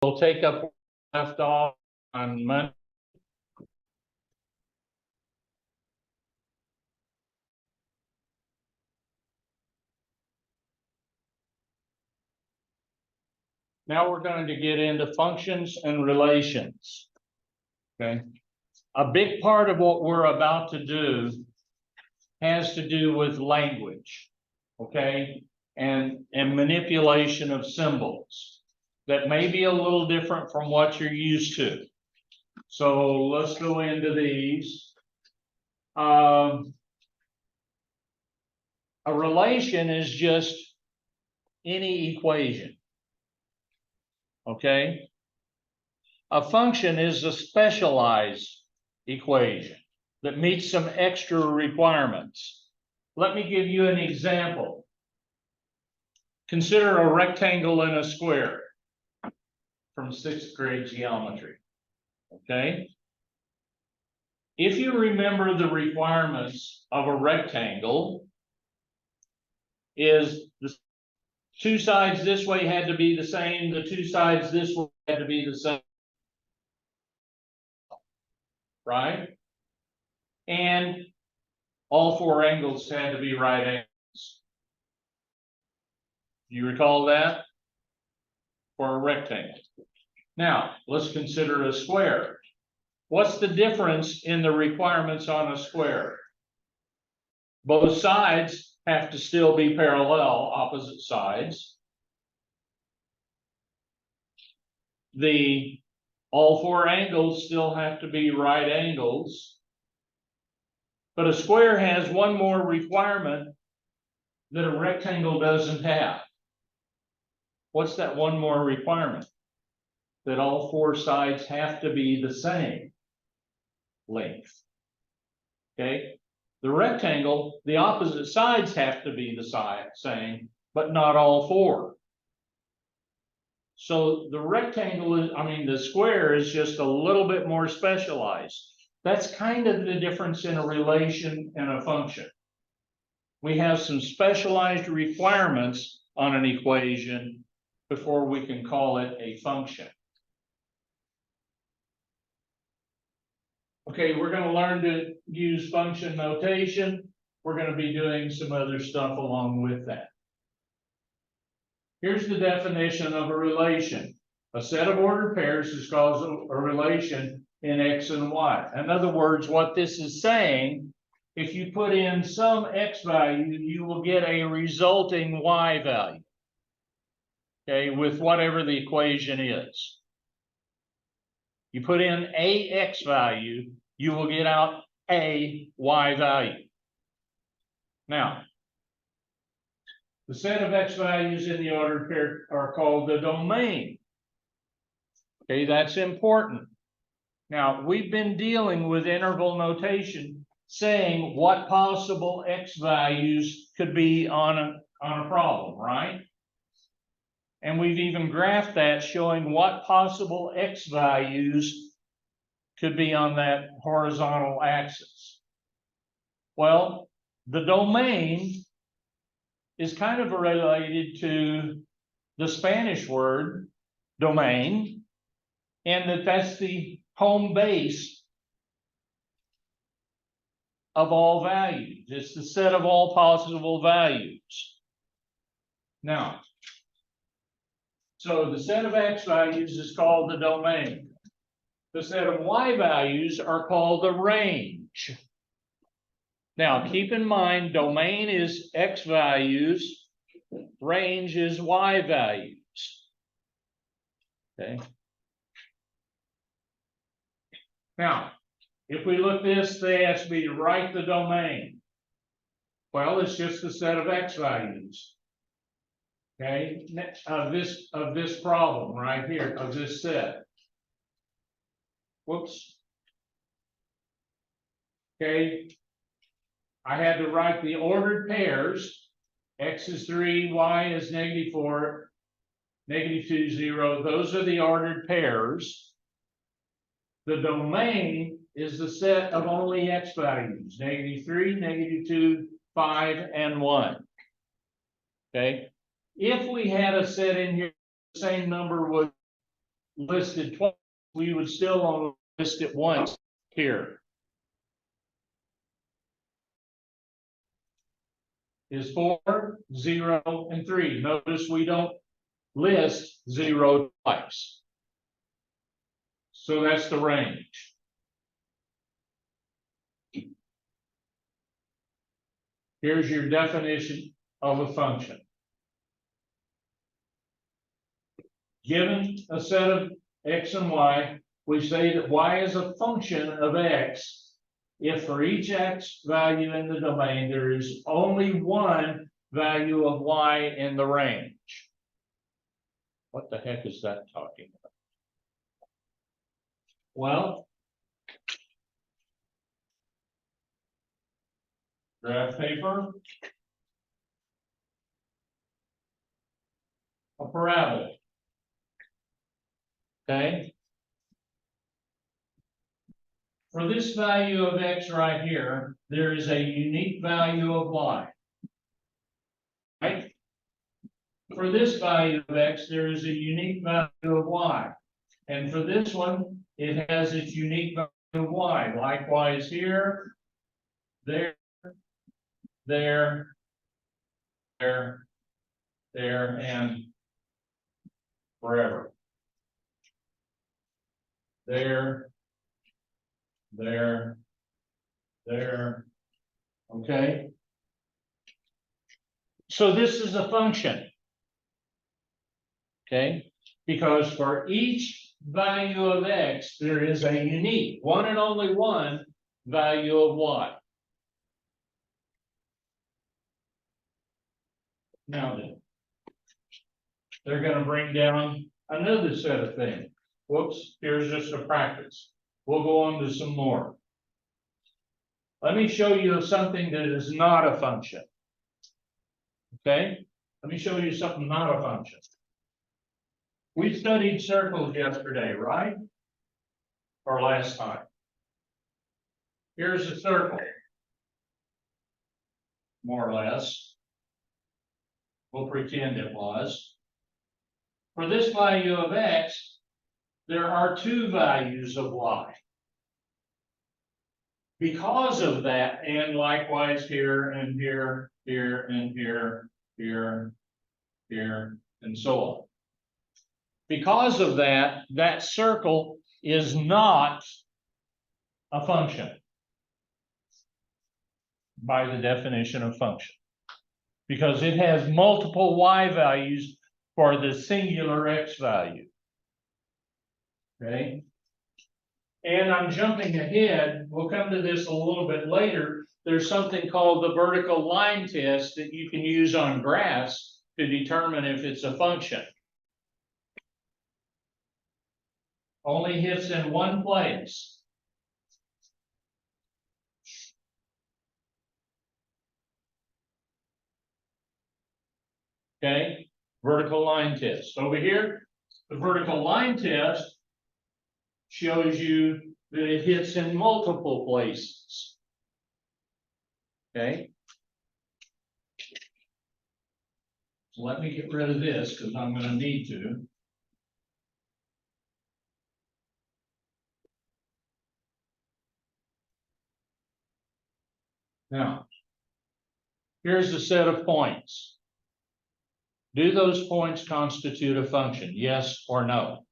We'll take up where we left off on Monday. Now we're going to get into functions and relations. Okay. A big part of what we're about to do has to do with language. Okay. And manipulation of symbols that may be a little different from what you're used to. So let's go into these. A relation is just any equation. Okay. A function is a specialized equation that meets some extra requirements. Let me give you an example. Consider a rectangle and a square from 6th grade geometry. Okay. If you remember the requirements of a rectangle, is the two sides this way had to be the same, the two sides this way had to be the same. Right? And all four angles had to be right angles. Do you recall that? For a rectangle. Now, let's consider a square. What's the difference in the requirements on a square? Both sides have to still be parallel, opposite sides. All four angles still have to be right angles. But a square has one more requirement that a rectangle doesn't have. What's that one more requirement? That all four sides have to be the same length. Okay? The rectangle, the opposite sides have to be the same, but not all four. So the rectangle is, the square is just a little bit more specialized. That's kind of the difference in a relation and a function. We have some specialized requirements on an equation before we can call it a function. Okay, we're going to learn to use function notation. We're going to be doing some other stuff along with that. Here's the definition of a relation. A set of ordered pairs is called a relation in X and Y. In other words, what this is saying, if you put in some X value, you will get a resulting Y value. Okay, with whatever the equation is. You put in a X value, you will get out a Y value. Now, the set of X values in the ordered pair are called the domain. Okay, that's important. Now, we've been dealing with interval notation, saying what possible X values could be on a problem, right? And we've even graphed that showing what possible X values could be on that horizontal axis. Well, the domain is kind of related to the Spanish word domain, and that's the home base of all values. It's the set of all possible values. Now, so the set of X values is called the domain. The set of Y values are called the range. Now, keep in mind, domain is X values, range is Y values. Okay. Now, if we look this, they ask me to write the domain. Well, it's just a set of X values. Okay, of this problem right here, of this set. Whoops. Okay, I had to write the ordered pairs. X is 3, Y is -4, -2, 0. Those are the ordered pairs. The domain is the set of only X values, -3, -2, 5, and 1. Okay. If we had a set in here, the same number would listed twice, we would still only list it once here. Is 4, 0, and 3. Notice we don't list 0 twice. So that's the range. Here's your definition of a function. Given a set of x and y, we say that y is a function of x if for each x value in the domain, there is only one value of y in the range. What the heck is that talking about? Well, graph paper, a parabola. Okay. For this value of x right here, there is a unique value of y. Right? For this value of x, there is a unique value of y. And for this one, it has its unique value of y. Likewise here, there, and forever. There. Okay. So this is a function. Okay. Because for each value of x, there is a unique, one and only one value of y. Now then, they're going to bring down another set of things. Whoops, here's just a practice. We'll go on to some more. Let me show you something that is not a function. Okay? Let me show you something not a function. We studied circles yesterday, right? Or last time. Here's a circle. More or less. We'll pretend it was. For this value of x, there are two values of y. Because of that, and likewise here and here, here and here, here, and so on. Because of that, that circle is not a function by the definition of function, because it has multiple y values for the singular x value. Okay. And I'm jumping ahead. We'll come to this a little bit later. There's something called the vertical line test that you can use on graphs to determine if it's a function. Only hits in one place. Okay, vertical line test. Over here, the vertical line test shows you that it hits in multiple places. Okay. So let me get rid of this because I'm going to need to. Now, here's a set of points. Do those points constitute a function? Yes or no?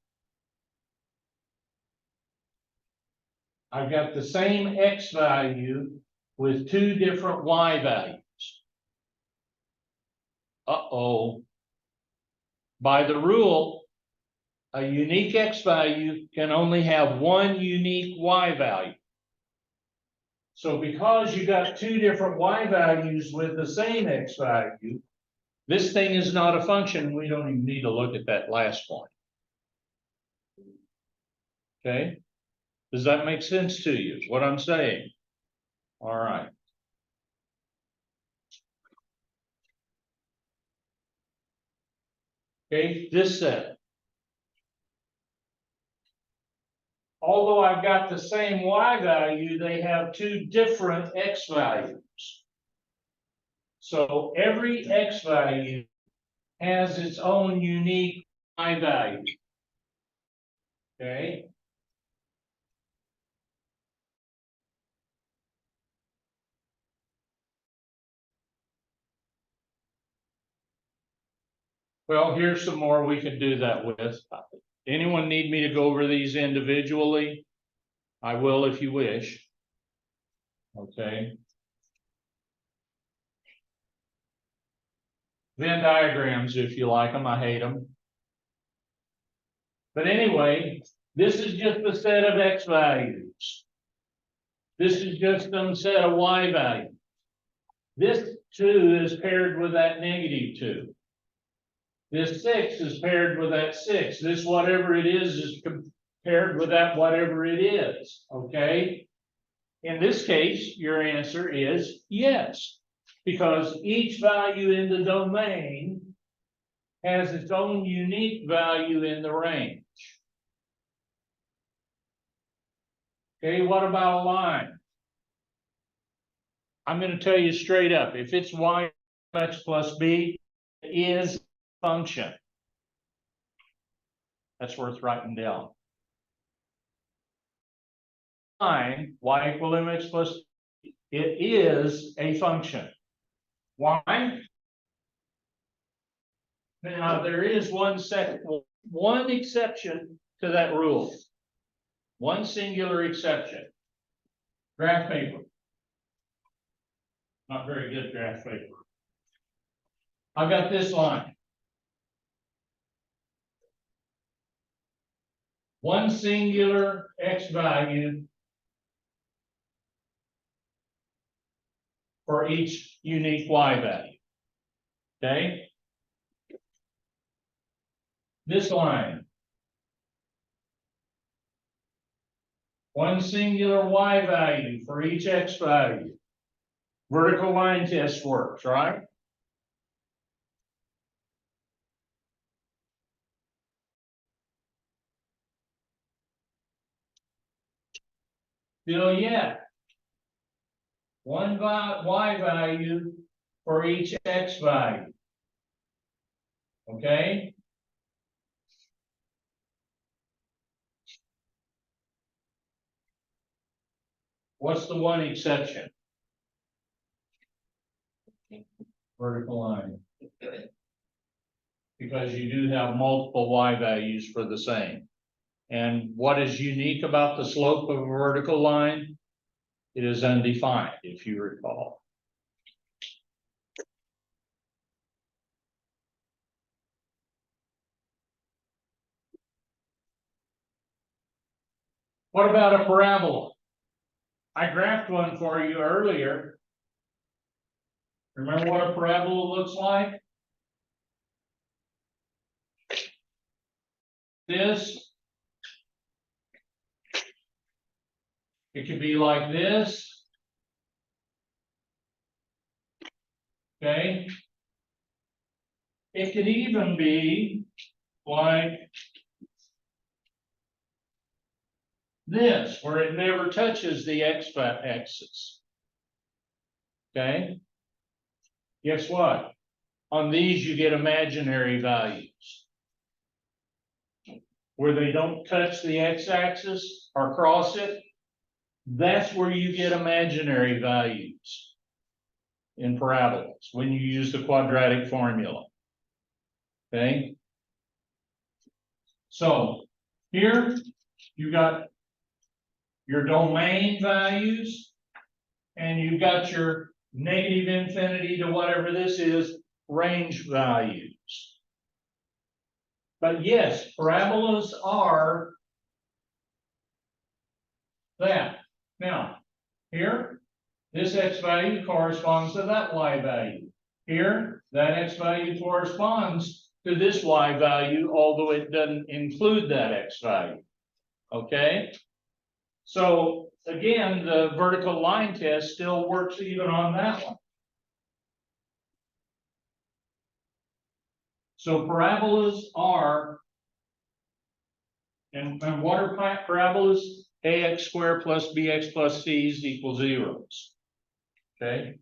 I've got the same x value with two different y values. Uh-oh. By the rule, a unique x value can only have one unique y value. So because you got two different y values with the same x value, this thing is not a function. We don't even need to look at that last point. Okay. Does that make sense to you? Is what I'm saying? All right. Okay, this set. Although I've got the same y value, they have two different x values. So every x value has its own unique y value. Okay. Well, here's some more we can do that with. Anyone need me to go over these individually? I will if you wish. Okay. Venn diagrams, if you like them, I hate them. But anyway, this is just a set of X values. This is just some set of Y values. This 2 is paired with that -2. This 6 is paired with that 6. This whatever it is paired with that whatever it is. Okay. In this case, your answer is yes, because each value in the domain has its own unique value in the range. Okay, what about a line? I'm going to tell you straight up, if it's y x plus b, it is function. That's worth writing down. Line, y equal mx plus, it is a function. Why? Now, there is one exception to that rule. One singular exception. Graph paper. Not very good graph paper. I've got this line. One singular x value for each unique y value. Okay? This line. One singular y value for each x value. Vertical line test works, right? Still yet. One y value for each x value. Okay? What's the one exception? Vertical line. Because you do have multiple y values for the same. And what is unique about the slope of a vertical line? It is undefined, if you recall. What about a parabola? I graphed one for you earlier. Remember what a parabola looks like? This. It could be like this. Okay. It could even be like this, where it never touches the x-axis. Okay. Guess what? On these, you get imaginary values. Where they don't touch the x-axis or cross it, that's where you get imaginary values in parabolas when you use the quadratic formula. Okay. So here you got your domain values and you've got your negative infinity to whatever this is, range values. But yes, parabolas are that. Now, here, this x value corresponds to that y value. Here, that x value corresponds to this y value, although it doesn't include that x value. Okay? So, again, the vertical line test still works even on that one. So, parabolas are, and what are parabolas? Ax squared plus bx plus c is equal zeros. Okay.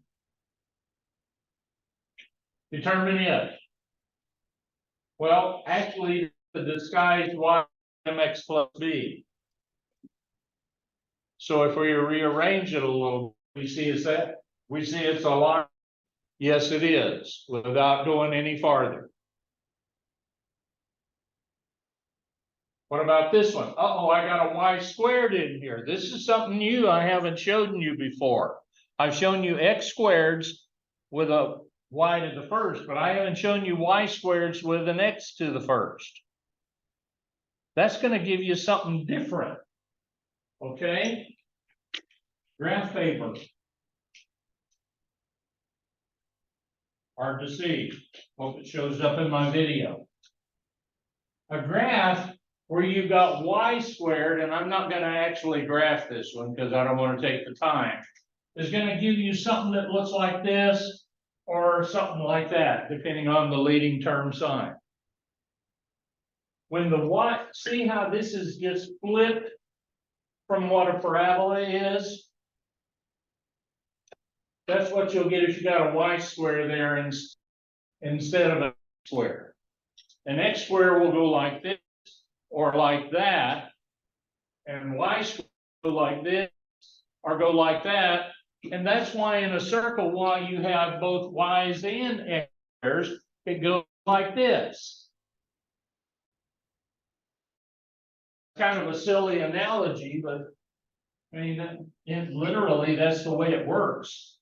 Determine if. Well, actually, the disguised y mx plus b. So if we rearrange it a little, we see it's a lot. Yes, it is, without going any farther. What about this one? Uh-oh, I got a y squared in here. This is something new I haven't shown you before. I've shown you x squareds with a y to the first, but I haven't shown you y squareds with an x to the first. That's going to give you something different. Okay? Graph paper. Hard to see. Hope it shows up in my video. A graph where you've got y squared, and I'm not going to actually graph this one because I don't want to take the time, is going to give you something that looks like this or something like that, depending on the leading term sign. When the y, see how this is just flipped from what a parabola is? That's what you'll get if you got a y square there instead of a square. An x square will go like this or like that, and y square will go like this or go like that. And that's why in a circle, while you have both y's and x squares, it goes like this. Kind of a silly analogy, but I mean, literally, that's the way it works.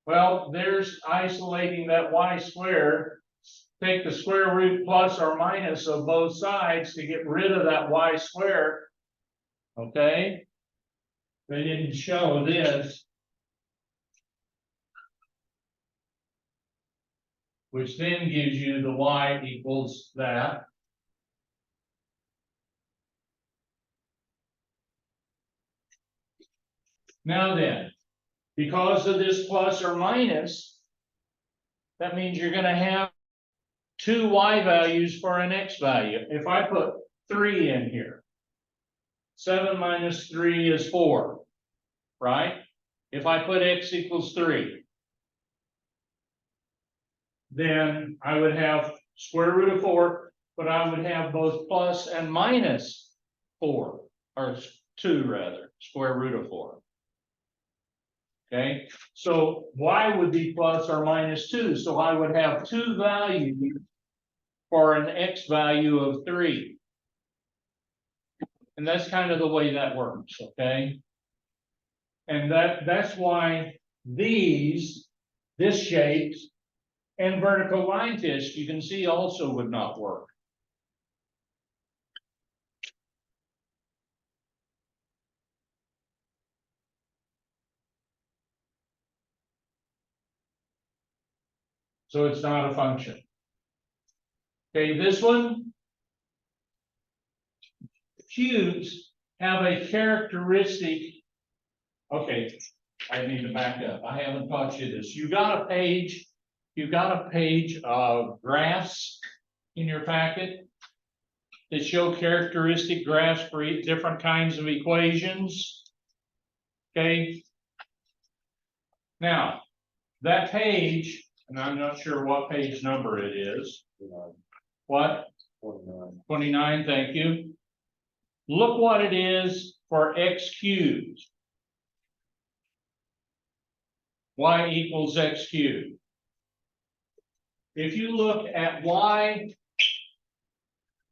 Well, there's isolating that y squared. Take the square root plus or minus of both sides to get rid of that y squared. Okay? They didn't show this, which then gives you the y equals that. Now then, because of this plus or minus, that means you're going to have two y values for an x value. If I put 3 in here, 7 minus 3 is 4, right? If I put x equals 3, then I would have square root of 4, but I would have both plus and minus 4, or 2 rather, square root of 4. Okay, so y would be plus or minus 2. So I would have two values for an x value of 3. And that's kind of the way that works, okay? And that's why this shape and vertical line test, you can see, also would not work. So it's not a function. Okay, this one, cubes have a characteristic. Okay, I need to back up. I haven't taught you this. You got a page of graphs in your packet that show characteristic graphs for different kinds of equations. Okay. Now, that page, and I'm not sure what page number it is. What? 29. 29, thank you. Look what it is for x cubed. Y equals x cubed. If you look at y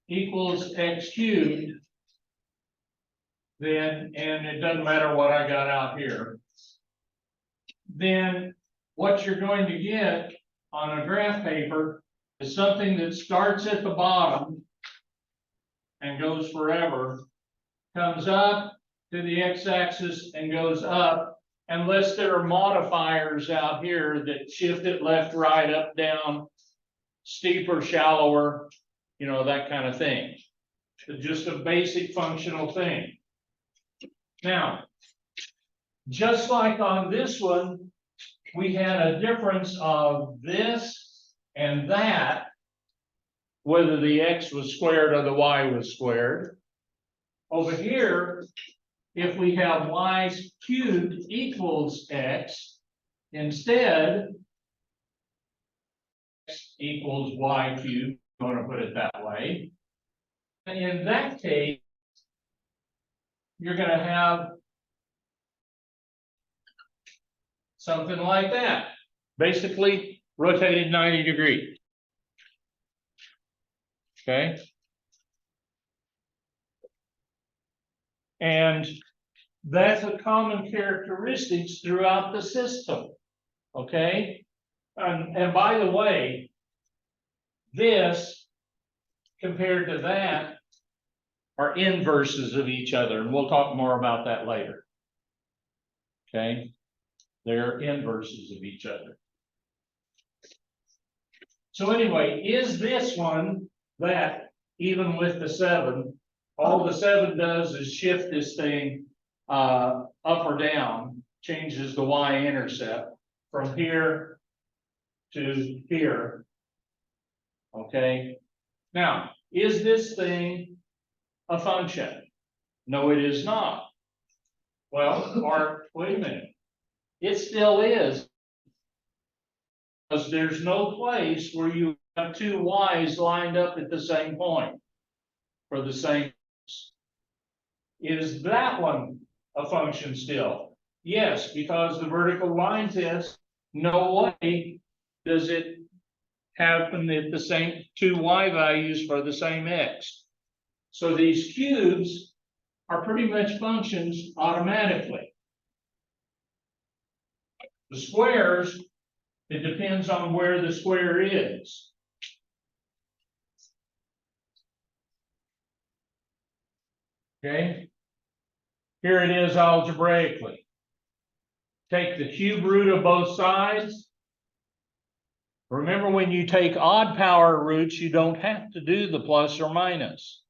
equals x cubed, then, and it doesn't matter what I got out here, then what you're going to get on a graph paper is something that starts at the bottom and goes forever, comes up to the x-axis and goes up, unless there are modifiers out here that shift it left, right, up, down, steeper, shallower, you know, that kind of thing. It's just a basic functional thing. Now, just like on this one, we had a difference of this and that, whether the x was squared or the y was squared. Over here, if we have y cubed equals x, instead, x equals y cubed, I'm going to put it that way. And in that case, you're going to have something like that. Basically, rotated 90 degrees. Okay. And that's a common characteristic throughout the system. Okay. And by the way, this compared to that are inverses of each other. And we'll talk more about that later. Okay. They're inverses of each other. So anyway, is this one that even with the 7, all the 7 does is shift this thing up or down, changes the y-intercept from here to here. Okay. Now, is this thing a function? No, it is not. Well, or wait a minute. It still is. Because there's no place where you have 2 y's lined up at the same point for the same. Is that one a function still? Yes, because the vertical line test, no way does it happen at the same 2 y values for the same x. So these cubes are pretty much functions automatically. The squares, it depends on where the square is. Okay. Here it is algebraically. Take the cube root of both sides. Remember, when you take odd power roots, you don't have to do the plus or minus.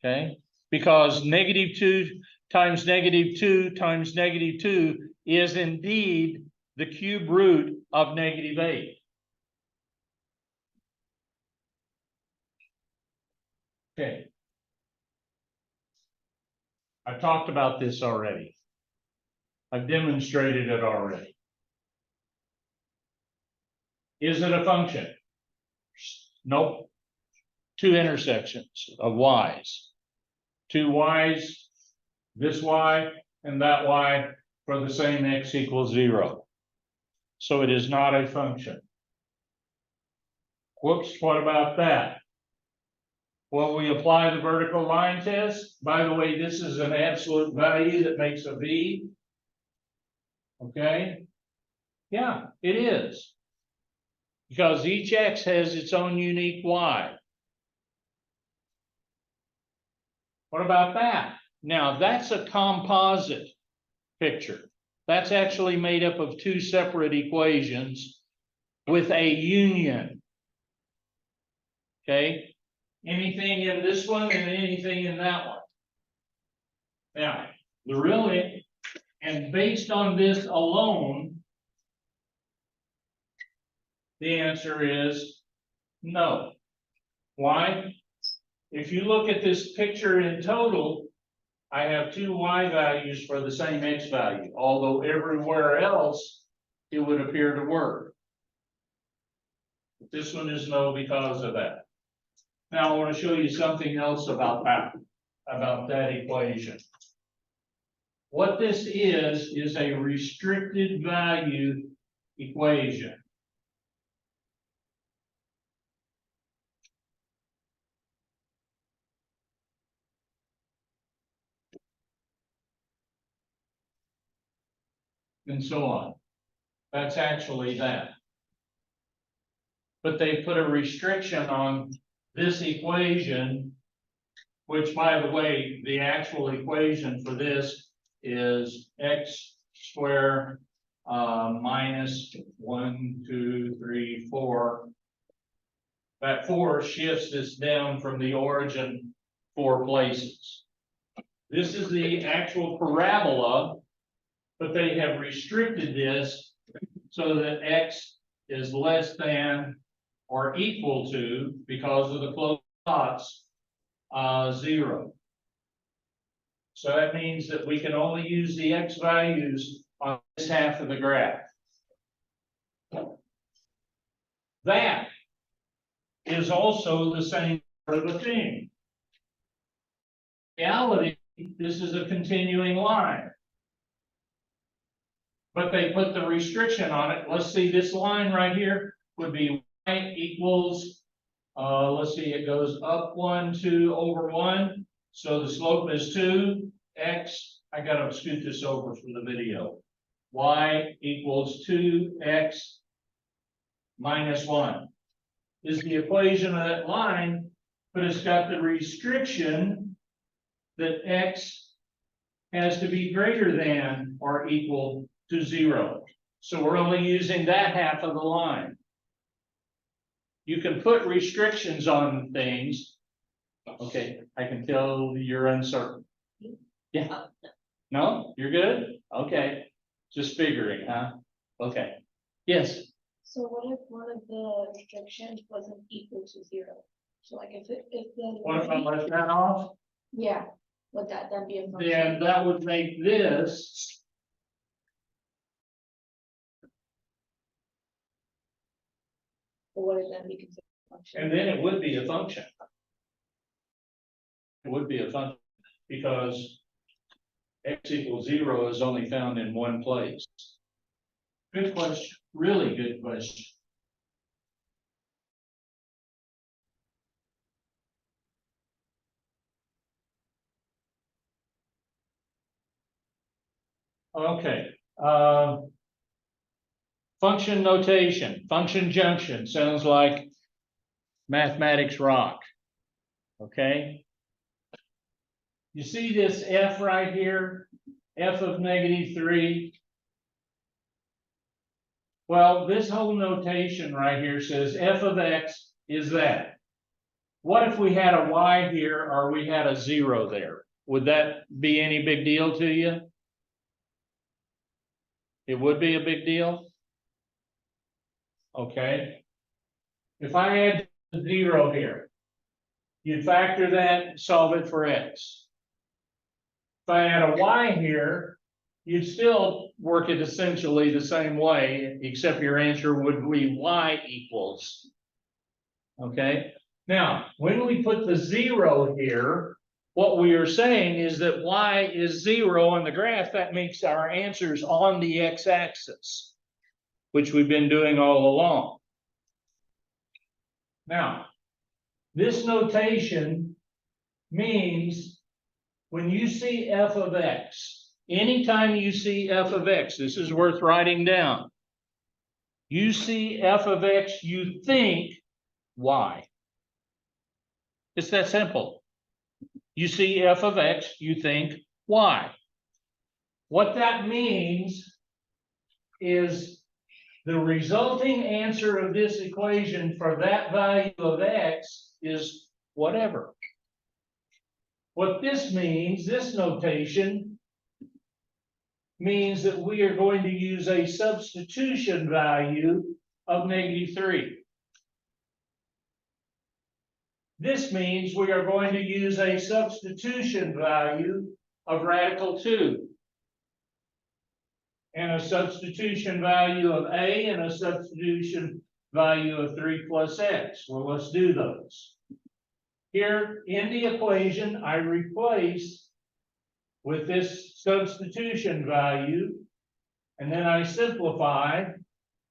Okay. Because -2 times -2 times -2 is indeed the cube root of -8. Okay. I've talked about this already. I've demonstrated it already. Is it a function? Nope. 2 intersections of y's. 2 y's, this y and that y for the same x equals 0. So it is not a function. Whoops, what about that? Well, we apply the vertical line test. By the way, this is an absolute value that makes a v. Okay. Yeah, it is. Because each x has its own unique y. What about that? Now, that's a composite picture. That's actually made up of 2 separate equations with a union. Okay? Anything in this one and anything in that one. Now, the real, and based on this alone, the answer is no. Why? If you look at this picture in total, I have 2 y values for the same x value, although everywhere else it would appear to work. But this one is no because of that. Now I want to show you something else about that equation. What this is a restricted value equation. And so on. That's actually that. But they put a restriction on this equation, which, by the way, the actual equation for this is x squared minus 1, 2, 3, 4. That 4 shifts this down from the origin 4 places. This is the actual parabola, but they have restricted this so that x is less than or equal to, because of the closed dots, 0. So that means that we can only use the x values on this half of the graph. That is also the same sort of a thing. In reality, this is a continuing line. But they put the restriction on it. Let's see, this line right here would be y equals, let's see, it goes up 1, 2 over 1. So the slope is 2, x, I gotta scoot this over for the video. Y equals 2x minus 1 is the equation of that line, but it's got the restriction that x has to be greater than or equal to 0. So we're only using that half of the line. You can put restrictions on things. Okay, I can tell you're uncertain. Yeah. No, you're good? Okay. Just figuring, huh? Okay. Yes. So what if one of the restrictions wasn't equal to 0? So like if the What if I left that off? yeah, would that then be a function? Then that would make this. Or would it then be considered a function? And then it would be a function. It would be a function because x equals 0 is only found in one place. Good question, really good question. Okay, function notation, function junction sounds like mathematics rock. Okay. You see this f right here, f of -3. Well, this whole notation right here says f of x is that. What if we had a y here or we had a 0 there? Would that be any big deal to you? It would be a big deal? Okay. If I had 0 here, you'd factor that, solve it for x. If I had a y here, you'd still work it essentially the same way, except your answer would be y equals. Okay. Now, when we put the 0 here, what we are saying is that y is 0 on the graph. That makes our answers on the x-axis, which we've been doing all along. Now, this notation means when you see f of x, anytime you see f of x, this is worth writing down. You see f of x, you think y. It's that simple. You see f of x, you think y. What that means is the resulting answer of this equation for that value of x is whatever. What this means, this notation, means that we are going to use a substitution value of -3. This means we are going to use a substitution value of radical 2. And a substitution value of a and a substitution value of 3 plus x. Well, let's do those. Here in the equation, I replace with this substitution value, and then I simplify,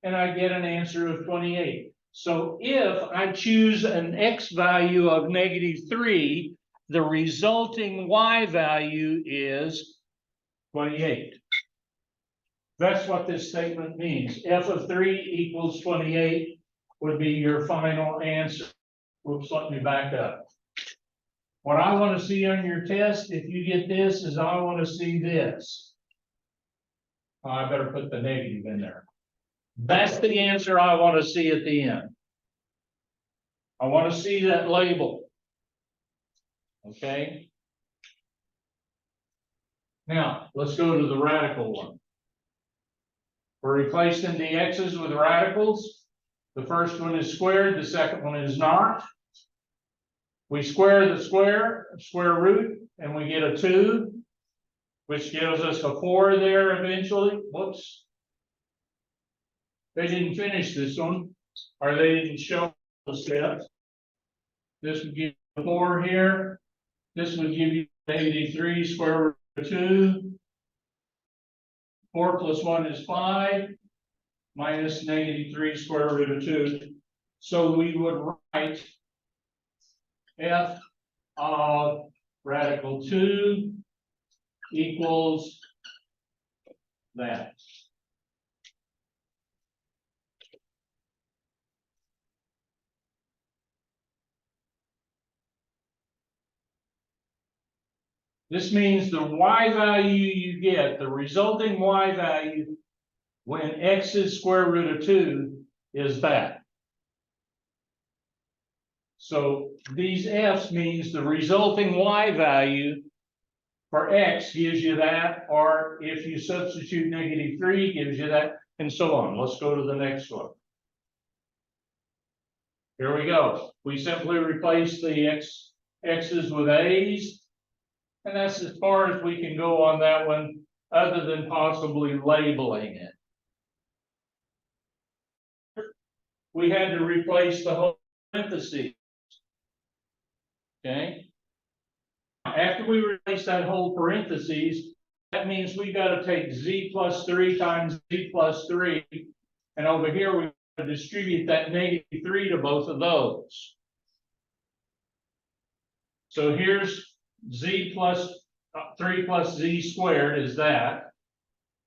and I get an answer of 28. So if I choose an x value of -3, the resulting y value is 28. That's what this statement means. F of 3 equals 28 would be your final answer. Whoops, let me back up. What I want to see on your test, if you get this, is I want to see this. Oh, I better put the negative in there. That's the answer I want to see at the end. I want to see that label. Okay. Now, let's go to the radical one. We're replacing the x's with radicals. The first one is squared, the second one is not. We square the square root, and we get a 2, which gives us a 4 there eventually. Whoops. They didn't finish this one. or they didn't show the steps. This would give you 4 here. This would give you -3 square root of 2. 4 plus 1 is 5, minus -3 square root of 2. So we would write f of radical 2 equals that. This means the y value you get, the resulting y value when x is square root of 2 is that. So these f's means the resulting y value for x gives you that, or if you substitute -3 gives you that, and so on. Let's go to the next one. Here we go. We simply replace the x's with a's, and that's as far as we can go on that one, other than possibly labeling it. We had to replace the whole parentheses. Okay. After we replace that whole parentheses, that means we got to take z plus 3 times z plus 3, and over here we got to distribute that -3 to both of those. So here's z plus 3 plus z squared is that,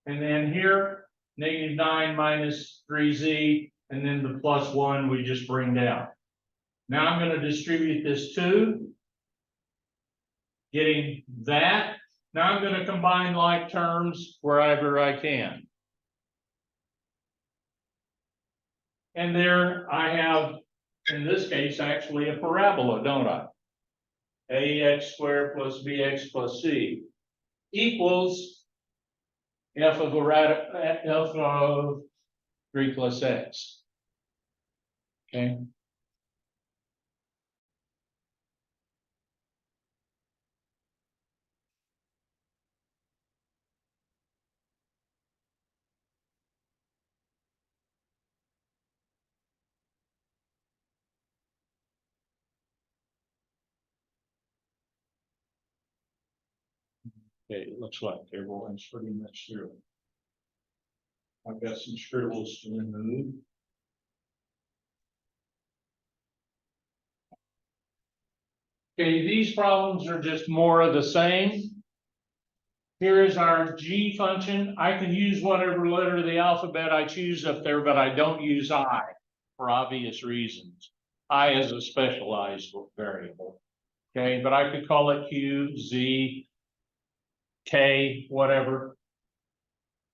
and then here -9 minus 3z, and then the plus 1 we just bring down. Now I'm going to distribute this 2. Getting that. Now I'm going to combine like terms wherever I can. And there I have, in this case, actually a parabola, don't I? Ax squared plus bx plus c equals f of 3 plus x. Okay. Okay, it looks like everyone's pretty much through. I've got some scribbles to remove. Okay, these problems are just more of the same. Here is our G function. I can use whatever letter of the alphabet I choose up there, but I don't use I for obvious reasons. I is a specialized variable. Okay, but I could call it Q, Z, K, whatever.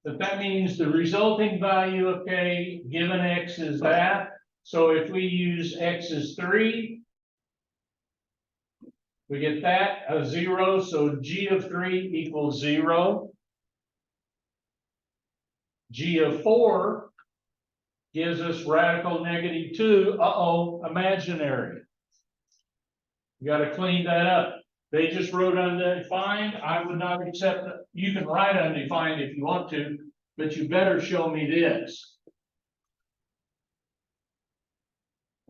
But that means the resulting value of K given X is that. So if we use X is 3, we get that, a 0, so G of 3 equals 0. G of 4 gives us radical -2. Uh-oh, imaginary. You got to clean that up. They just wrote undefined. I would not accept it. You can write undefined if you want to, but you better show me this.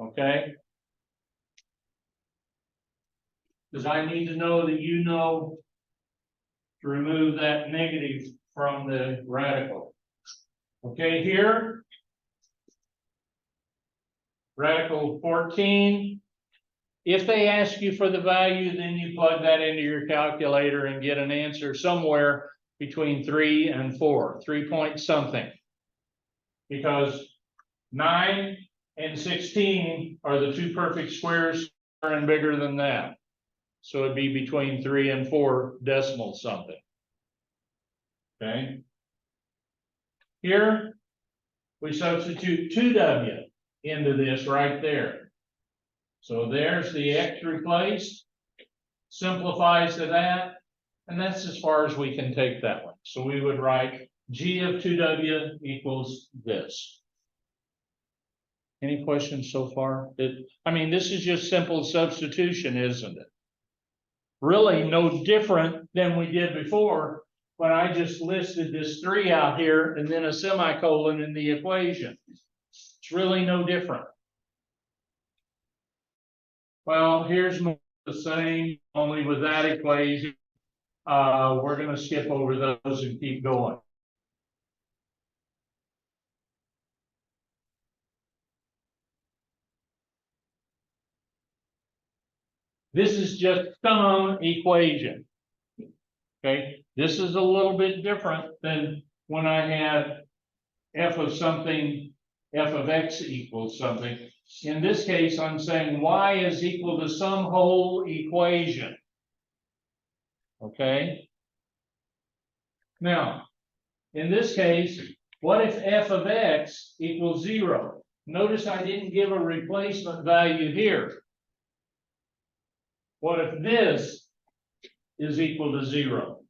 Okay? Because I need to know that you know to remove that negative from the radical. Okay, here, radical 14. If they ask you for the value, then you plug that into your calculator and get an answer somewhere between 3 and 4, 3 point something. Because 9 and 16 are the two perfect squares and bigger than that. So it'd be between 3 and 4 decimal something. Okay. Here, we substitute 2w into this right there. So there's the x replaced, simplifies to that, and that's as far as we can take that one. So we would write G of 2w equals this. Any questions so far? I mean, this is just simple substitution, isn't it? Really no different than we did before when I just listed this 3 out here and then a semicolon in the equation. It's It's really no different. Well, here's more the same, only with that equation. We're going to skip over those and keep going. This is just some equation. Okay, this is a little bit different than when I had f of something, f of x equals something. In this case, I'm saying y is equal to some whole equation. Okay. Now, in this case, what if f of x equals 0? Notice I didn't give a replacement value here. What if this is equal to 0?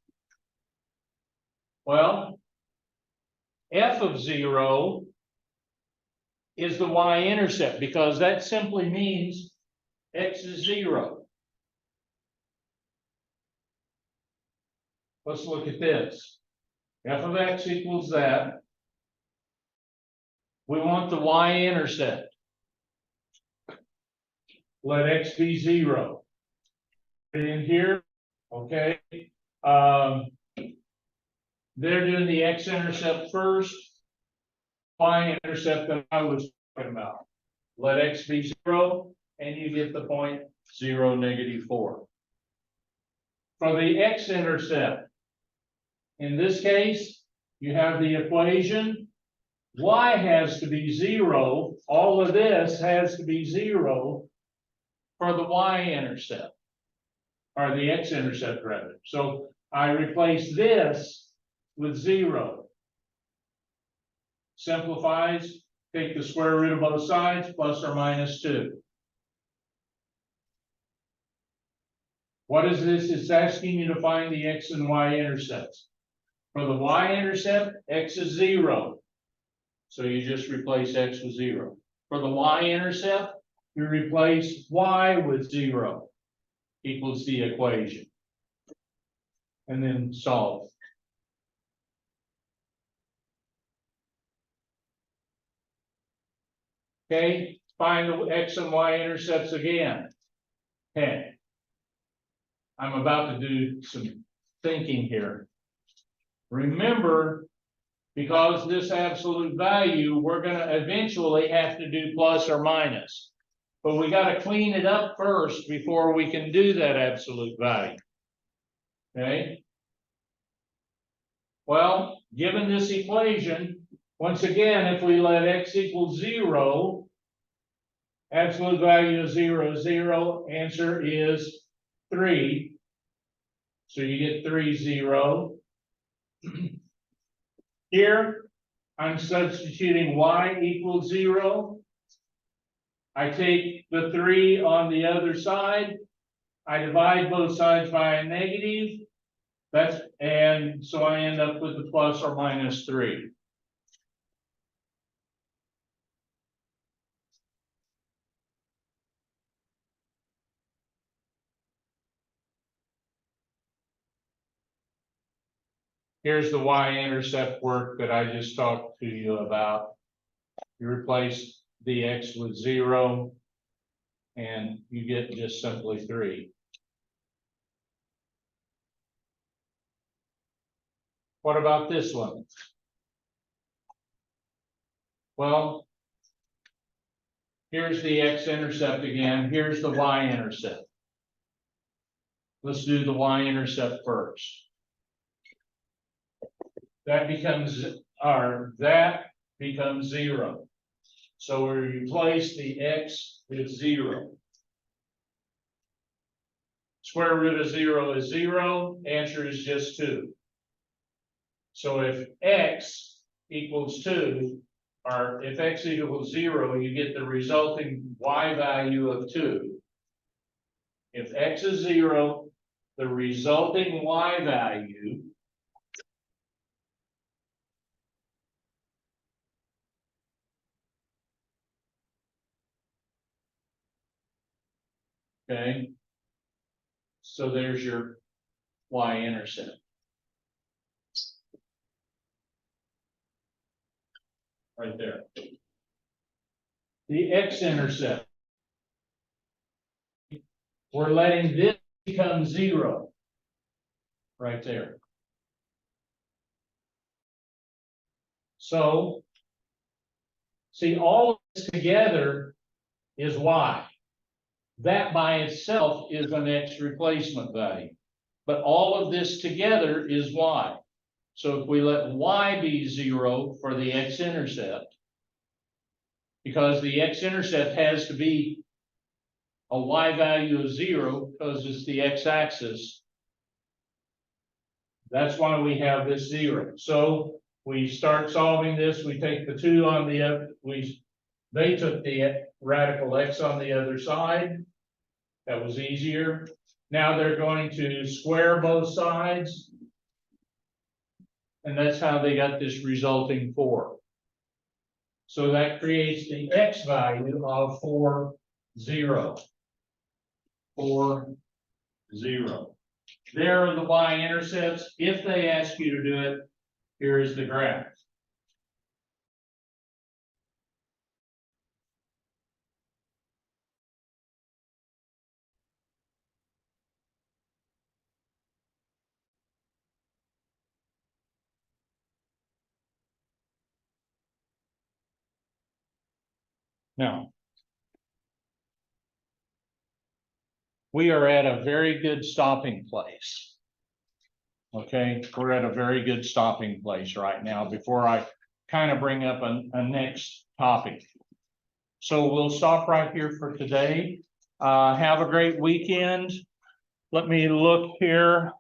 Well, f of 0 is the y-intercept, because that simply means x is 0. Let's look at this. F of x equals that. We want the y-intercept. Let x be 0. In here, okay. They're doing the x-intercept first. Y-intercept that I was talking about. Let x be 0, and you get the point 0, -4. For the x-intercept, in this case, you have the equation. Y has to be 0. All of this has to be 0 for the y-intercept, or the x-intercept rather. So I replace this with 0. Simplifies, take the square root of both sides, plus or minus 2. What is this? It's asking you to find the x and y intercepts. For the y-intercept, x is 0. So you just replace x with 0. For the y-intercept, you replace y with 0 equals the equation. And then solve. Okay, find the x and y intercepts again. Okay. I'm about to do some thinking here. Remember, because this absolute value, we're going to eventually have to do plus or minus. But we got to clean it up first before we can do that absolute value. Okay. Well, given this equation, once again, if we let x equal 0, absolute value of 0 is 0, answer is 3. So you get 3, 0. Here, I'm substituting y equals 0. I take the 3 on the other side. I divide both sides by a negative. And so I end up with the plus or minus 3. Here's the y-intercept work that I just talked to you about. You replace the x with 0, and you get just simply 3. What about this one? Well, here's the x-intercept again. Here's the y-intercept. Let's do the y-intercept first. That becomes 0. So we replace the x with 0. Square root of 0 is 0. Answer is just 2. So if x equals 2, or if x equals 0, you get the resulting y value of 2. If x is 0, the resulting y value okay, so there's your y-intercept. Right there. the x-intercept. We're letting this become 0. Right there. So, see, all of this together is y. That by itself is an x replacement value. But all of this together is y. So if we let y be 0 for the x-intercept, because the x-intercept has to be a y value of 0 because it's the x-axis, that's why we have this 0. So we start solving this, we take the 2 on the other, they took the radical x on the other side. That was easier. Now they're going to square both sides. And that's how they got this resulting 4. So that creates the x value of 4, 0. 4, 0. There are the y-intercepts. If they ask you to do it, here is the graph. Now, we are at a very good stopping place. Okay, we're at a very good stopping place right now before I kind of bring up a next topic. So we'll stop right here for today. Have a great weekend. Let me look here.